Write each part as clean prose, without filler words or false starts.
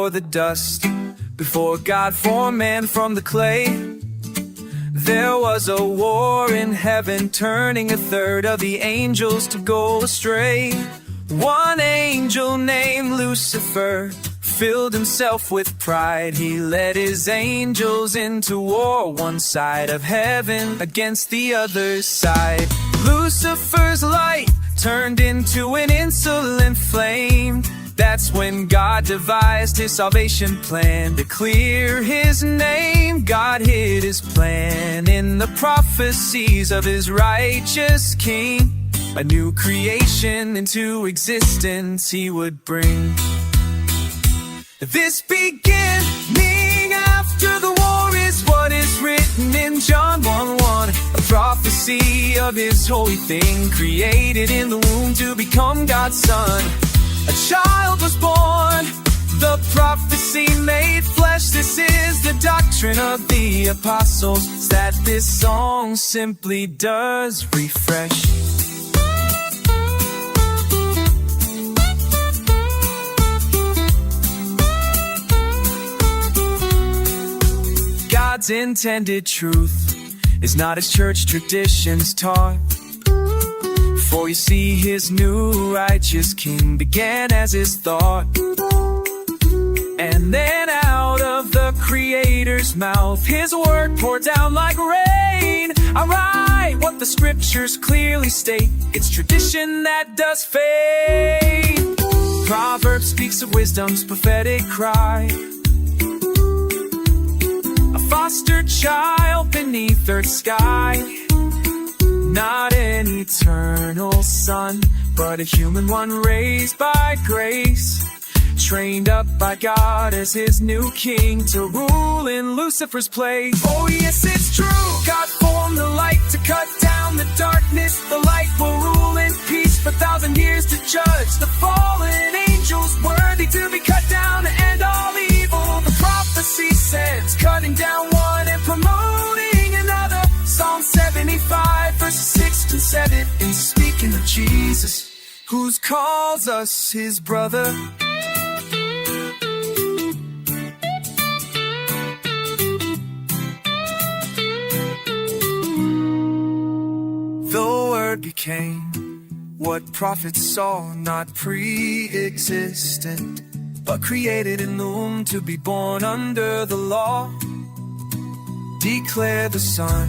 before the dust, before God formed man from the clay. There was a war in heaven, turning a third of the angels to go astray. One angel named Lucifer filled himself with pride. He led his angels into war, one side of heaven against the other side. Lucifer's light turned into an insolent flame. That's when God devised his salvation plan. To clear his name, God hid his plan in the prophecies of his righteous king. A new creation into existence he would bring. This beginning after the war is what is written in John 1:1. A prophecy of his holy thing, created in the womb to become God's son. A child was born, the prophecy made flesh. This is the doctrine of the apostles, that this song simply does refresh. God's intended truth is not as church traditions taught. For you see, his new righteous king began as his thought, and then out of the Creator's mouth his word poured down like rain. I write what the scriptures clearly state, it's tradition that does fade. Proverbs speaks of wisdom's prophetic cry, a foster child beneath earth's sky. Not an eternal son, but a human one raised by grace, trained up by God as his new king to rule in Lucifer's place. Oh yes, it's true, God formed the light to cut down the darkness. The light will rule in peace for 1,000 years to judge the fallen angels, worthy to be cut down to end all evil. The prophecy says, cutting down one and promoting another. Psalm 75 verses 6 and 7, in speaking of Jesus, who calls us his brother. The word became what prophets saw, not pre-existent, but created in the womb to be born under the law. Declare the Son,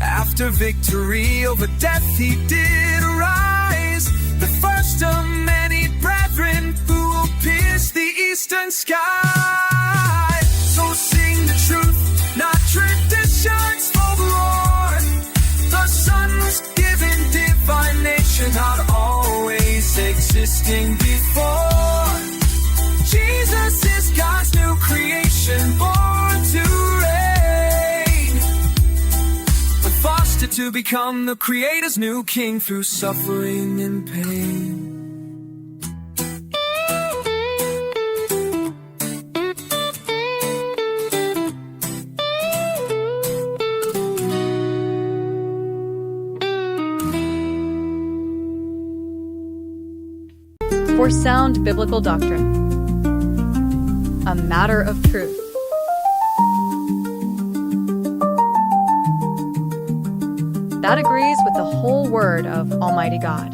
after victory over death he did arise, the first of many brethren who will pierce the eastern sky. So sing the truth, not traditions, oh Lord. The Son was given divine nature, not always existing before. Jesus is God's new creation, born to reign, fostered to become the Creator's new king through suffering and pain. For sound biblical doctrine, a matter of truth. That agrees with the whole word of Almighty God.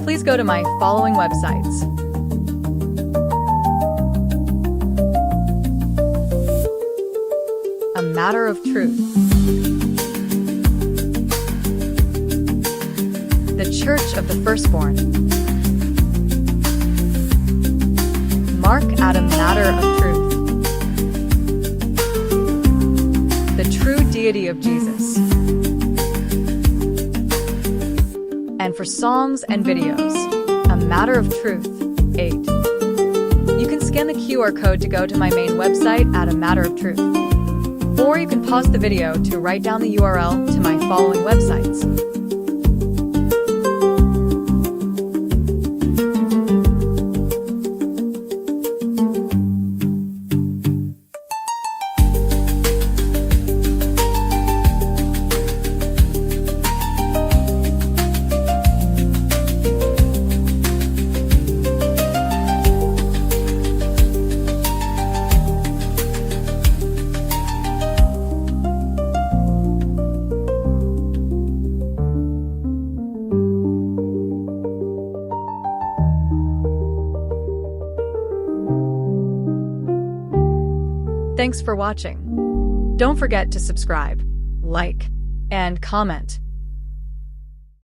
Please go to my following websites: A Matter of Truth, The Church of the Firstborn, Mark at A Matter of Truth, The True Deity of Jesus, and for songs and videos, A Matter of Truth 8. You can scan the QR code to go to my main website at A Matter of Truth, or you can pause the video to write down the URL to my following websites: Thanks for watching. Don't forget to subscribe, like, and comment.